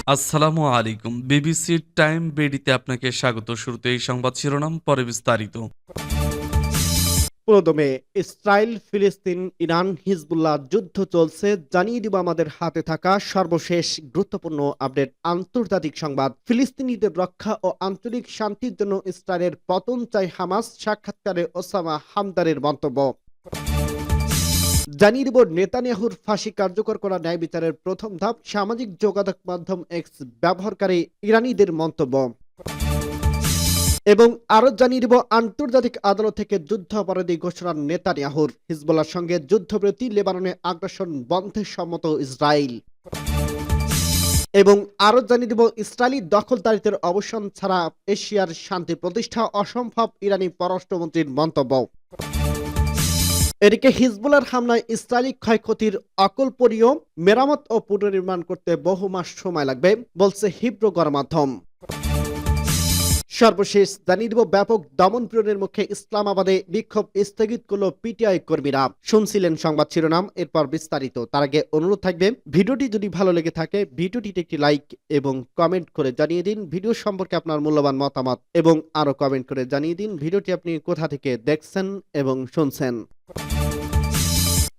আসসালামু আলাইকুম। BBC time বেডিতে আপনাকে স্বাগত। শুরুতে এই সংবাদ শিরোনাম, পরে বিস্তারিত। পুরোদমে ইসরায়েল, ফিলিস্তিন, ইরান, হিজবুল্লাহ যুদ্ধ চলছে। জানিয়ে দিব আমাদের হাতে থাকা সর্বশেষ গুরুত্বপূর্ণ আপডেট। আন্তর্জাতিক সংবাদ। ফিলিস্তিনিদের রক্ষা ও আঞ্চলিক শান্তির জন্য ইসরায়েলের পতন চাই হামাস। সাক্ষাৎকারে ওসামা হামদানের মন্তব্য। জানিয়ে দিব নেতানিয়াহুর ফাঁসি কার্যকর করা ন্যায় বিচারের প্রথম ধাপ। সামাজিক যোগাযোগ মাধ্যম এক্স ব্যবহারকারী ইরানিদের মন্তব্য। এবং আরো জানিয়ে দিব আন্তর্জাতিক আদালত থেকে যুদ্ধাপরাধী ঘোষণা নেতানিয়াহুর। হিজবুল্লাহর সঙ্গে যুদ্ধবিরতি, লেবাননে আগ্রাসন বন্ধে সম্মত ইসরায়েল। এবং আরো জানিয়ে দিব ইসরায়েলি দখলদারিত্বের অবসান ছাড়া এশিয়ার শান্তি প্রতিষ্ঠা অসম্ভব, ইরানি পররাষ্ট্রমন্ত্রীর মন্তব্য। এদিকে হিজবুল্লাহর হামলায় ইসরায়েলি ক্ষয়ক্ষতির অকল্পনীয়, মেরামত ও পুনর্নির্মাণ করতে বহু মাস সময় লাগবে বলছে হিব্রু গণমাধ্যম। সর্বশেষ জানিয়ে দিব ব্যাপক দমন পীড়নের মুখে ইসলামাবাদে বিক্ষোভ স্থগিত করল পিটিআই কর্মীরা। শুনছিলেন সংবাদ শিরোনাম, এরপর বিস্তারিত। তার আগে অনুরোধ থাকবে, ভিডিওটি যদি ভালো লেগে থাকে ভিডিওটিতে একটি লাইক এবং কমেন্ট করে জানিয়ে দিন ভিডিও সম্পর্কে আপনার মূল্যবান মতামত, এবং আরো কমেন্ট করে জানিয়ে দিন ভিডিওটি আপনি কোথা থেকে দেখছেন এবং শুনছেন।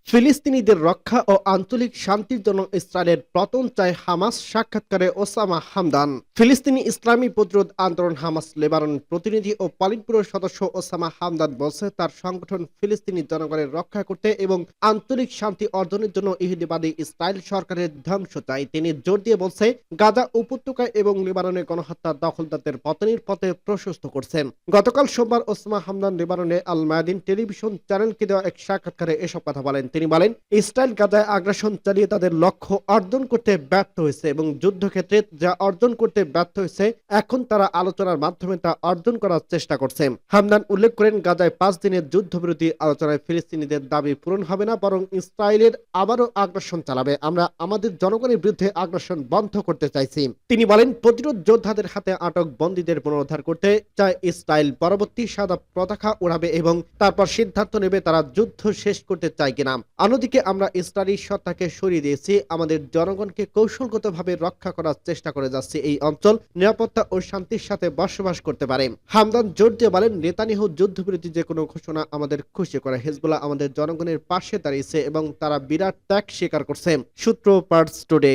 ফিলিস্তিনিদের রক্ষা ও আঞ্চলিক শান্তির জন্য ইসরায়েলের পতন চায় হামাস। সাক্ষাৎকারে ওসামা হামদান। ফিলিস্তিনি ইসলামী প্রতিরোধ আন্দোলন হামাস লেবানন প্রতিনিধি ও পলিটব্যুরোর সদস্য ওসামা হামদান বলছে, তার সংগঠন ফিলিস্তিনি জনগণের রক্ষা করতে এবং আঞ্চলিক শান্তি অর্জনের জন্য ইহুদিবাদী ইসরায়েল সরকারের ধ্বংস চায়। তিনি জোর দিয়ে বলছে, গাজা উপত্যকায় এবং লেবাননের গণহত্যা দখলদারদের পতনের পথে প্রশস্ত করছেন। গতকাল সোমবার ওসামা হামদান লেবাননে আল মায়াদিন টেলিভিশন চ্যানেলকে দেওয়া এক সাক্ষাৎকারে এসব কথা বলেন। তিনি বলেন, ইসরায়েল গাজায় আগ্রাসন চালিয়ে তাদের লক্ষ্য অর্জন করতে ব্যর্থ হয়েছে এবং যুদ্ধক্ষেত্রে যা অর্জন করতে ব্যর্থ হয়েছে এখন তারা আলোচনার মাধ্যমে তা অর্জন করার চেষ্টা করছে। হামদান উল্লেখ করেন, গাজায় 5 দিনের যুদ্ধবিরতি আলোচনায় ফিলিস্তিনিদের দাবি পূরণ হবে না, বরং ইসরায়েলের আবারও আগ্রাসন চালাবে। আমরা আমাদের জনগণের বিরুদ্ধে আগ্রাসন বন্ধ করতে চাইছি। তিনি বলেন, প্রতিরোধ যোদ্ধাদের হাতে আটক বন্দীদের পুনরুদ্ধার করতে চায় ইসরায়েল। পরবর্তী সাদা পতাকা উড়াবে এবং তারপর সিদ্ধান্ত নেবে তারা যুদ্ধ শেষ করতে চায় কিনা। অন্যদিকে আমরা ইসরায়েলি সত্তাকে সরিয়ে দিয়েছি, আমাদের জনগণকে কৌশলগতভাবে রক্ষা করার চেষ্টা করে যাচ্ছি। এই অঞ্চল নিরাপত্তা ও শান্তির সাথে বসবাস করতে পারে। হামদান জোর দিয়ে বলেন, নেতানিয়াহু যুদ্ধবিরতি যে কোনো ঘোষণা আমাদের খুশি করে। হিজবুল্লাহ আমাদের জনগণের পাশে দাঁড়িয়েছে এবং তারা বিরাট ত্যাগ স্বীকার করছে। সূত্র পার্টস টুডে।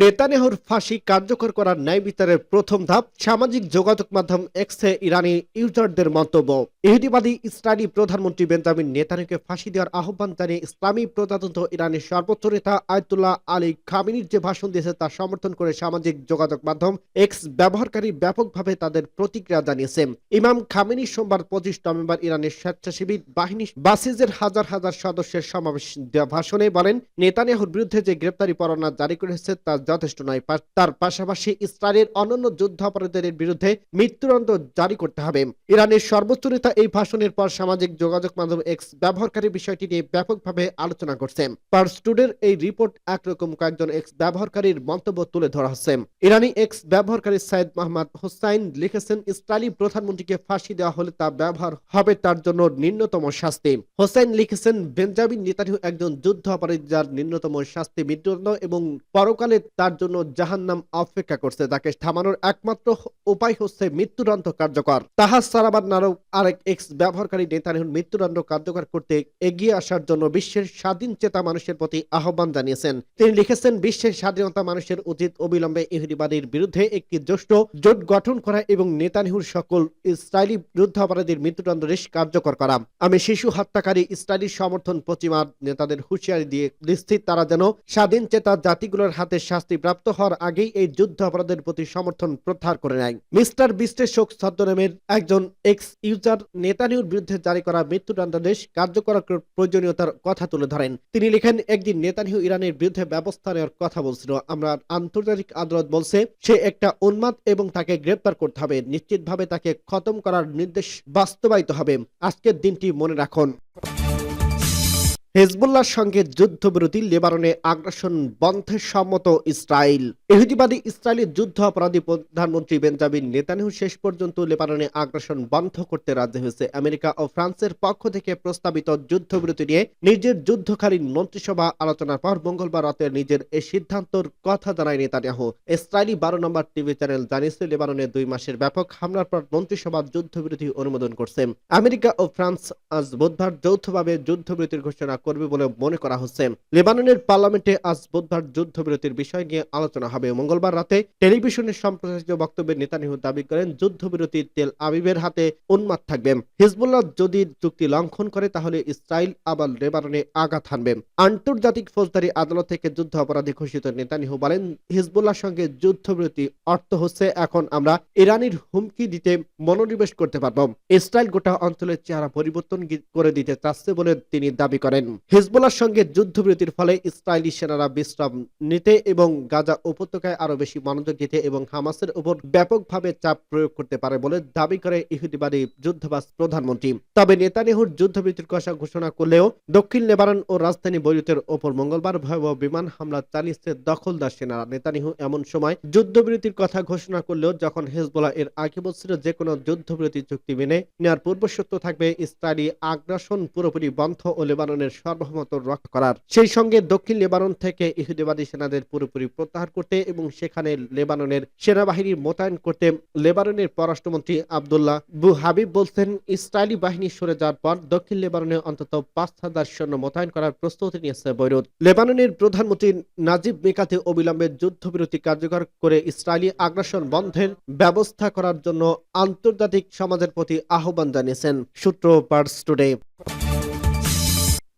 নেতানিয়াহুর ফাঁসি কার্যকর করার ন্যায় বিচারের প্রথম ধাপ। সামাজিক যোগাযোগ মাধ্যম এক্সে ইরানি ইউজারদের মন্তব্য। ইহুদিবাদী ইসরায়েলি প্রধানমন্ত্রী বেঞ্জামিন নেতানিয়াহুকে ফাঁসি দেওয়ার আহ্বান জানিয়ে ইসলামী প্রজাতন্ত্র ইরানের সর্বোচ্চ নেতা আয়াতুল্লাহ আলী খামেনির যে ভাষণ দিয়েছে তা সমর্থন করে সামাজিক যোগাযোগ মাধ্যম এক্স ব্যবহারকারী ব্যাপকভাবে তাদের প্রতিক্রিয়া জানিয়েছে। ইমাম খামেনি সোমবার 25 নভেম্বর ইরানের স্বেচ্ছাসেবী বাহিনী বাসিজের হাজার হাজার সদস্যের সমাবেশ দেওয়া ভাষণে বলেন, নেতানিয়াহুর বিরুদ্ধে যে গ্রেপ্তারি পরোয়ানা জারি করেছে তা যথেষ্ট নয়। তার পাশাপাশি ইসরায়েলের অন্যান্য যুদ্ধাপরাধীদের বিরুদ্ধে মৃত্যুদণ্ড জারি করতে হবে। ইরানের সর্বোচ্চ নেতা এই ভাষণের পর সামাজিক যোগাযোগ মাধ্যম এক্স ব্যবহারকারী বিষয়টি নিয়ে ব্যাপকভাবে আলোচনা করছেন। পার্স টুডের এই রিপোর্ট একরকম কয়েকজন এক্স ব্যবহারকারীর মন্তব্য তুলে ধরা হচ্ছে। ইরানি এক্স ব্যবহারকারী সাইদ মোহাম্মদ হোসাইন লিখেছেন, ইসরায়েলি প্রধানমন্ত্রীকে ফাঁসি দেওয়া হলে তা ব্যবহার হবে তার জন্য নিম্নতম শাস্তি। হোসাইন লিখেছেন, বেঞ্জামিন নেতানিয়াহু একজন যুদ্ধ অপরাধী যার নিম্নতম শাস্তি মৃত্যুদণ্ড এবং পরকালে তার জন্য জাহান্নাম অপেক্ষা করছে। তাকে থামানোর একমাত্র উপায় হচ্ছে মৃত্যুদণ্ড কার্যকর। তাহাস সারাবাদ নারক আরেক এক্স ব্যবহারকারী নেতানিয়াহুর মৃত্যুদণ্ড কার্যকর করতে এগিয়ে আসার জন্য বিশ্বের স্বাধীন চেতা মানুষের প্রতি আহ্বান জানিয়েছেন। তিনি লিখেছেন, বিশ্বের স্বাধীনতা মানুষের উচিত অবিলম্বে ইহুদিবাদীর বিরুদ্ধে একটি জোট গঠন করা এবং নেতানিয়াহুর সকল ইসরায়েলি যুদ্ধাপরাধীর মৃত্যুদণ্ড কার্যকর করা। আমি শিশু হত্যাকারী ইসরায়েলি সমর্থন পশ্চিমা নেতাদের হুঁশিয়ারি দিয়ে নিশ্চিত তারা যেন স্বাধীন চেতা জাতিগুলোর হাতে শাস্তিপ্রাপ্ত হওয়ার আগেই এই যুদ্ধ অপরাধের প্রতি সমর্থন প্রত্যাহার করে নেয়। মিস্টার বিস্টের শোক ছদ্মনামের একজন এক্স ইউজার নেতানিয়াহুর বিরুদ্ধে জারি করা মৃত্যুদণ্ডাদেশ কার্যকর প্রয়োজনীয়তার কথা তুলে ধরেন। তিনি লিখেন, একদিন নেতানিয়াহু ইরানের বিরুদ্ধে ব্যবস্থা নেওয়ার কথা বলছিল। আমরা আন্তর্জাতিক আদালত বলছে সে একটা উন্মাদ এবং তাকে গ্রেপ্তার করতে হবে। নিশ্চিতভাবে তাকে খতম করার নির্দেশ বাস্তবায়িত হবে। আজকের দিনটি মনে রাখুন। হেজবুল্লাহর সঙ্গে যুদ্ধবিরতি, লেবাননে আগ্রাসন বন্ধে সম্মত ইসরায়েল। ইহুদিবাদী ইসরায়েলি যুদ্ধ অপরাধী প্রধানমন্ত্রী বেঞ্জামিন নেতানিয়াহু শেষ পর্যন্ত লেবাননে আগ্রাসন বন্ধ করতে রাজি হয়েছে। আমেরিকা ও ফ্রান্সের পক্ষ থেকে প্রস্তাবিত যুদ্ধবিরতি নিয়ে নিজের যুদ্ধকালীন মন্ত্রিসভা আলোচনার পর মঙ্গলবার রাতে নিজের এই সিদ্ধান্তর কথা জানায় নেতানিয়াহু। ইসরায়েলি 12 নম্বর টিভি চ্যানেল জানিয়েছে, লেবাননে 2 মাসের ব্যাপক হামলার পর মন্ত্রিসভা যুদ্ধবিরতি অনুমোদন করছে। আমেরিকা ও ফ্রান্স আজ বুধবার যৌথভাবে যুদ্ধবিরতির ঘোষণা করবে বলে মনে করা হচ্ছে। লেবাননের পার্লামেন্টে আজ বুধবার যুদ্ধবিরতির বিষয় নিয়ে আলোচনা হবে। মঙ্গলবার রাতে টেলিভিশনে সম্প্রচারিত বক্তব্যে নেতানিয়াহু দাবি করেন, যুদ্ধবিরতি তেল আবিবের হাতে উন্মাদ থাকবে। হিজবুল্লাহ যদি চুক্তি লঙ্ঘন করে তাহলে ইসরায়েল আবার লেবাননে আঘাত হানবে। আন্তর্জাতিক ফৌজদারি আদালত থেকে যুদ্ধ অপরাধী ঘোষিত নেতানিয়াহু বলেন, হিজবুল্লাহর সঙ্গে যুদ্ধবিরতি অর্থ হচ্ছে এখন আমরা ইরানের হুমকি দিতে মনোনিবেশ করতে পারব। ইসরায়েল গোটা অঞ্চলের চেহারা পরিবর্তন করে দিতে চাচ্ছে বলে তিনি দাবি করেন। হিজবুল্লাহর সঙ্গে যুদ্ধবিরতির ফলে ইসরায়েলি সেনারা বিশ্রাম নিতে এবং গাজা উপত্যকায় আরো বেশি মনোযোগ দিতে এবং হামাসের উপর ব্যাপকভাবে চাপ প্রয়োগ করতে পারে বলে দাবি করে ইহুদিবাদী যুদ্ধবাজ প্রধানমন্ত্রী। তবে নেতানিয়াহুর যুদ্ধবিরতির কথা ঘোষণা করলেও দক্ষিণ লেবানন ও রাজধানী বৈরুতের ওপর মঙ্গলবার ভয়াবহ বিমান হামলা চালিয়েছে দখলদার সেনারা। নেতানিয়াহু এমন সময় যুদ্ধবিরতির কথা ঘোষণা করলেও যখন হেজবুল্লাহ এর আগে বলছিল যে কোনো যুদ্ধবিরতি চুক্তি মেনে নেওয়ার পূর্বশর্ত থাকবে ইসরায়েলি আগ্রাসন পুরোপুরি বন্ধ ও লেবাননের সার্বভৌমত্ব রক্ষা করার। সেই সঙ্গে দক্ষিণ লেবানন থেকে ইহুদিবাদী সেনাদের পুরোপুরি প্রত্যাহার করতে এবং সেখানে লেবাননের সেনাবাহিনী মোতায়েন করতে। লেবাননের পররাষ্ট্রমন্ত্রী আব্দুল্লাহ বু হাবিব বলছেন, ইসরায়েলি বাহিনী সরে যাওয়ার পর দক্ষিণ লেবাননে অন্তত 5,000 সৈন্য মোতায়েন করার প্রস্তুতি নিয়েছে বৈরুত। লেবাননের প্রধানমন্ত্রী নাজিব মিকাতি অবিলম্বে যুদ্ধবিরতি কার্যকর করে ইসরায়েলি আগ্রাসন বন্ধের ব্যবস্থা করার জন্য আন্তর্জাতিক সমাজের প্রতি আহ্বান জানিয়েছেন। সূত্র পার্স টুডে।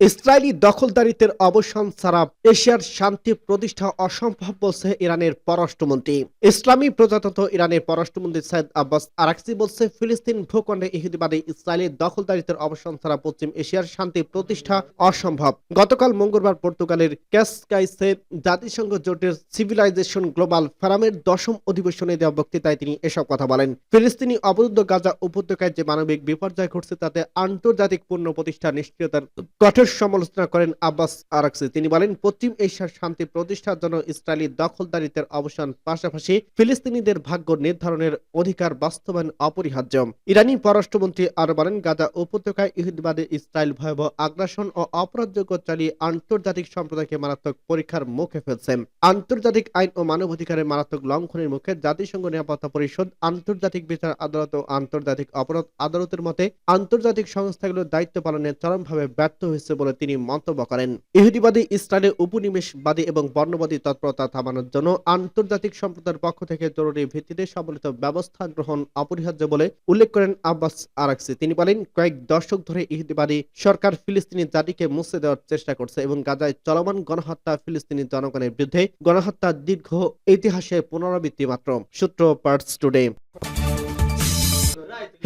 ইসরায়েলি দখলদারিত্বের অবসান ছাড়া এশিয়ার শান্তি প্রতিষ্ঠা অসম্ভব বলছে ইরানের পররাষ্ট্রমন্ত্রী। ইসলামী প্রজাতন্ত্র ইরানের পররাষ্ট্রমন্ত্রী সাইদ আব্বাস আরাকচি বলছে, ফিলিস্তিন ভূখণ্ডে ইহুদিবাদী ইসরায়েলি দখলদারিত্বের অবসান ছাড়া পশ্চিম এশিয়ার শান্তি প্রতিষ্ঠা অসম্ভব। গতকাল মঙ্গলবার পর্তুগালের ক্যাসকাইসে জাতিসংঘ জোটের সিভিলাইজেশন গ্লোবাল ফোরামের 10ম অধিবেশনে দেওয়া বক্তৃতায় তিনি এসব কথা বলেন। ফিলিস্তিনি অবরুদ্ধ গাজা উপত্যকায় যে মানবিক বিপর্যয় ঘটছে তাতে আন্তর্জাতিক পূর্ণ প্রতিষ্ঠা নিশ্চয়তার কঠোর সমালোচনা করেন আব্বাস আরাকচি। তিনি বলেন, পশ্চিম এশিয়ার শান্তি প্রতিষ্ঠার জন্য ইসরায়েলি দখলদারিত্বের অবসান পাশাপাশি ফিলিস্তিনিদের ভাগ্য নির্ধারণের অধিকার বাস্তবায়ন অপরিহার্য। ইরানি পররাষ্ট্রমন্ত্রী আরো বলেন, গাজা উপত্যকায় ইহুদিবাদী ইসরায়েল ভয়াবহ আগ্রাসন ও অপরাধযোগ্য চালিয়ে আন্তর্জাতিক সম্প্রদায়কে মারাত্মক পরীক্ষার মুখে ফেলছে। আন্তর্জাতিক আইন ও মানবাধিকারের মারাত্মক লঙ্ঘনের মুখে জাতিসংঘ নিরাপত্তা পরিষদ, আন্তর্জাতিক বিচার আদালত ও আন্তর্জাতিক অপরাধ আদালতের মতে আন্তর্জাতিক সংস্থাগুলোর দায়িত্ব পালনে চরমভাবে ব্যর্থ হয়েছে বলে তিনি মন্তব্য করেন। ইহুদিবাদী ইসরায়েলের উপনিবেশবাদী এবং বর্ণবাদী তৎপরতা থামানোর জন্য আন্তর্জাতিক সম্প্রদায়ের পক্ষ থেকে জরুরি ভিত্তিতে সম্মিলিত ব্যবস্থা গ্রহণ অপরিহার্য বলে উল্লেখ করেন আব্বাস আরাকচি। তিনি বলেন, কয়েক দশক ধরে ইহুদিবাদী সরকার ফিলিস্তিনি জাতিকে মুছে দেওয়ার চেষ্টা করছে এবং গাজায় চলমান গণহত্যা ফিলিস্তিনি জনগণের বিরুদ্ধে গণহত্যার দীর্ঘ ইতিহাসে পুনরাবৃত্তি মাত্র। সূত্র পার্স টুডে।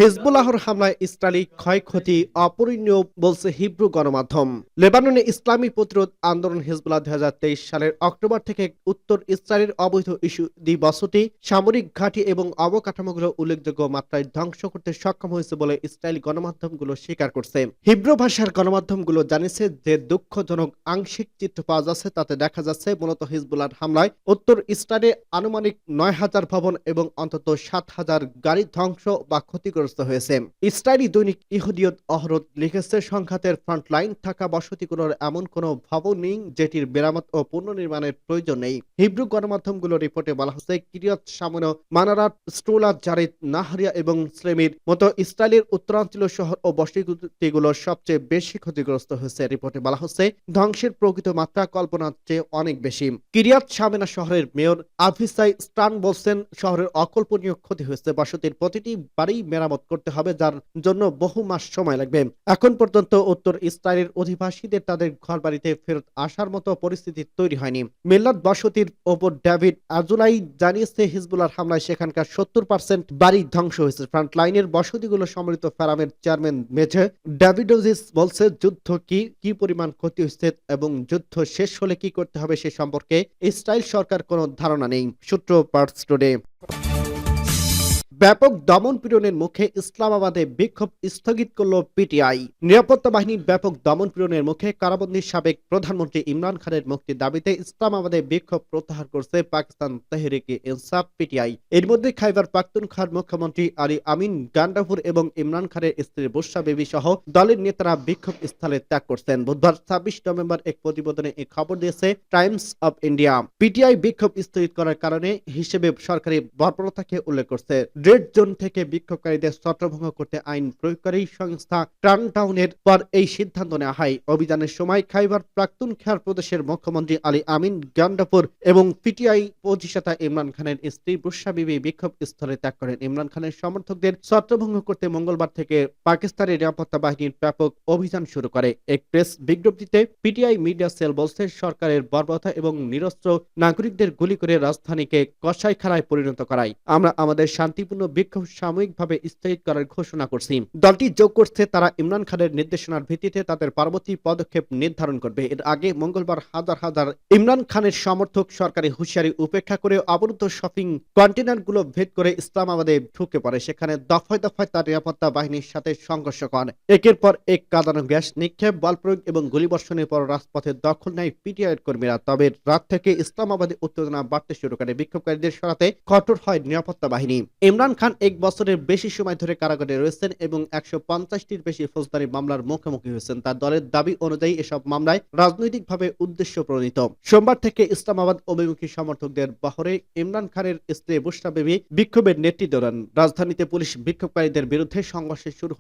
হিজবুল্লাহর হামলায় ইসরায়েলি ক্ষয়ক্ষতি অপরিণীয় বলছে হিব্রু গণমাধ্যম। লেবাননে ইসলামী প্রতিরোধ আন্দোলন হিজবুল্লাহ 2023 সালের অক্টোবর থেকে উত্তর ইসরায়েলের অবৈধ ইহুদি বসতি, সামরিক ঘাঁটি এবং অবকাঠামোগুলো উল্লেখযোগ্য মাত্রায় ধ্বংস করতে সক্ষম হয়েছে বলে ইসরায়েলি গণমাধ্যমগুলো স্বীকার করছে। হিব্রু ভাষার গণমাধ্যমগুলো জানিয়েছে যে দুঃখজনক আংশিক চিত্র পাওয়া যাচ্ছে, তাতে দেখা যাচ্ছে মূলত হিজবুল্লাহর হামলায় উত্তর ইসরায়েলে আনুমানিক 9,000 ভবন এবং অন্তত 7,000 গাড়ি ধ্বংস বা ক্ষতিগ্রস্ত হয়েছে। ইসরায়েলি দৈনিক ইহুদিয়ত অহরত লিখেছে, সংঘাতের ফ্রন্টলাইন থাকা বসতিগুলোর এমন কোনো ভবন নেই যেটির মেরামত ও পুনর্নির্মাণের প্রয়োজন নেই। হিব্রু গণমাধ্যমগুলোর রিপোর্টে বলা হচ্ছে, কিরিয়ত শামোন, মানারাত, স্ট্রোলা, জারিদ, নাহরিয়া এবং স্লেমির মতো ইসরায়েলের উত্তরাঞ্চলীয় শহর ও বসতিগুলো সবচেয়ে বেশি ক্ষতিগ্রস্ত হয়েছে। রিপোর্টে বলা হচ্ছে, ধ্বংসের প্রকৃত মাত্রা কল্পনার চেয়ে অনেক বেশি। কিরিয়াত শামেনা শহরের মেয়র আভিসাই স্টান বলছেন, শহরের অকল্পনীয় ক্ষতি হয়েছে। বসতির প্রতিটি বাড়ি মেরামত করতে হবে, যার জন্য বহু মাস সময় লাগবে। এখন পর্যন্ত উত্তর ইসরায়েলের অধিবাসীদের তাদের ঘরবাড়িতে ফেরত আসার মতো পরিস্থিতি তৈরি হয়নি। মিল্লাত বসতির ওপর ডেভিড আজুলাই জানিয়েছে, হিজবুল্লাহর হামলায় সেখানকার 70% বাড়ি ধ্বংস হয়েছে। ফ্রন্টলাইনের বসতিগুলো সম্মিলিত ফোরামের চেয়ারম্যান মেজর ডেভিডোজিস বলছে, যুদ্ধ কি পরিমাণ ক্ষতি হয়েছে এবং যুদ্ধ শেষ হলে কি করতে হবে সে সম্পর্কে ইসরায়েল সরকার কোনো ধারণা নেই। সূত্র পার্স টুডে। ব্যাপক দমন পীড়নের মুখে ইসলামাবাদে বিক্ষোভ স্থগিত করল পিটিআই। নিরাপত্তা বাহিনীর ব্যাপক দমন পীড়নের মুখে কারাবন্দী সাবেক প্রধানমন্ত্রী ইমরান খানের মুক্তির দাবিতে ইসলামাবাদে বিক্ষোভ প্রত্যাহার করছে পাকিস্তান তেহরিকে ইনসাফ পিটিআই। এর মধ্যে খাইবার পাখতুনখোয়ার মুখ্যমন্ত্রী আলী আমিন গান্ডাপুর এবং ইমরান খানের স্ত্রী বুশরা বেবি সহ দলের নেতারা বিক্ষোভ স্থলে ত্যাগ করছেন। বুধবার ২৬ নভেম্বর এক প্রতিবেদনে এই খবর দিয়েছে টাইমস অব ইন্ডিয়া। পিটিআই বিক্ষোভ স্থগিত করার কারণে হিসেবে সরকারি বর্বরতাকে উল্লেখ করছে। রেড জোন থেকে বিক্ষোভকারীদের ছত্রভঙ্গ করতে আইন প্রয়োগকারী সংস্থা টার্নটাউনের পর এই সিদ্ধান্ত নেওয়া হয়। অভিযানের সময় খাইবার পাখতুনখোয়া প্রদেশের মুখ্যমন্ত্রী আলী আমিন গান্ডাপুর এবং পিটিআই প্রতিষ্ঠাতা ইমরান খানের স্ত্রী বুশরা বিবি বিক্ষোভ স্থলে ত্যাগ করেন। ইমরান খানের সমর্থকদের ছত্রভঙ্গ করতে মঙ্গলবার থেকে পাকিস্তানের নিরাপত্তা বাহিনীর ব্যাপক অভিযান শুরু করে। এক প্রেস বিজ্ঞপ্তিতে পিটিআই মিডিয়া সেল বলছে, সরকারের বর্বরতা এবং নিরস্ত্র নাগরিকদের গুলি করে রাজধানীকে কসাইখানায় পরিণত করায় আমরা আমাদের শান্তিপূর্ণ বিক্ষোভ সাময়িকভাবে স্থগিত করার ঘোষণা করছি। দলটি যোগ করছে তারা ইমরান খানের নির্দেশনার ভিত্তিতে তাদের পরবর্তী পদক্ষেপ নির্ধারণ করবে। এর আগে মঙ্গলবার হাজার হাজার ইমরান খানের সমর্থক সরকারি হুঁশিয়ারি উপেক্ষা করে অবরুদ্ধ শপিং কন্টেনারগুলো ভেদ করে ইসলামাবাদে ঢুকে পড়ে। সেখানে দফায় দফায় তার নিরাপত্তা বাহিনীর সাথে সংঘর্ষ করেন। একের পর এক কাঁদানো গ্যাস নিক্ষেপ, বল প্রয়োগ এবং গুলিবর্ষণের পর রাজপথে দখল নেয় পিটিআই কর্মীরা। তবে রাত থেকে ইসলামাবাদে উত্তেজনা বাড়তে শুরু করে। বিক্ষোভকারীদের সরাতে কঠোর হয় নিরাপত্তা বাহিনী। ইমরান খান এক বছরের বেশি সময় ধরে কারাগারে রয়েছেন এবং ১৫০টির বেশি ফৌজদারি মামলার মুখোমুখি হয়েছেন। তার দলের দাবি অনুযায়ী এসব মামলায় রাজনৈতিকভাবে উদ্দেশ্য প্রণীত। সোমবার থেকে ইসলামাবাদ অভিমুখী সমর্থকদের বহরে ইমরান খানের স্ত্রী বুশরা বেবি বিক্ষোভের নেতৃত্ব দেন। রাজধানীতে পুলিশ বিক্ষোভকারীদের বিরুদ্ধে সংঘর্ষে শুরু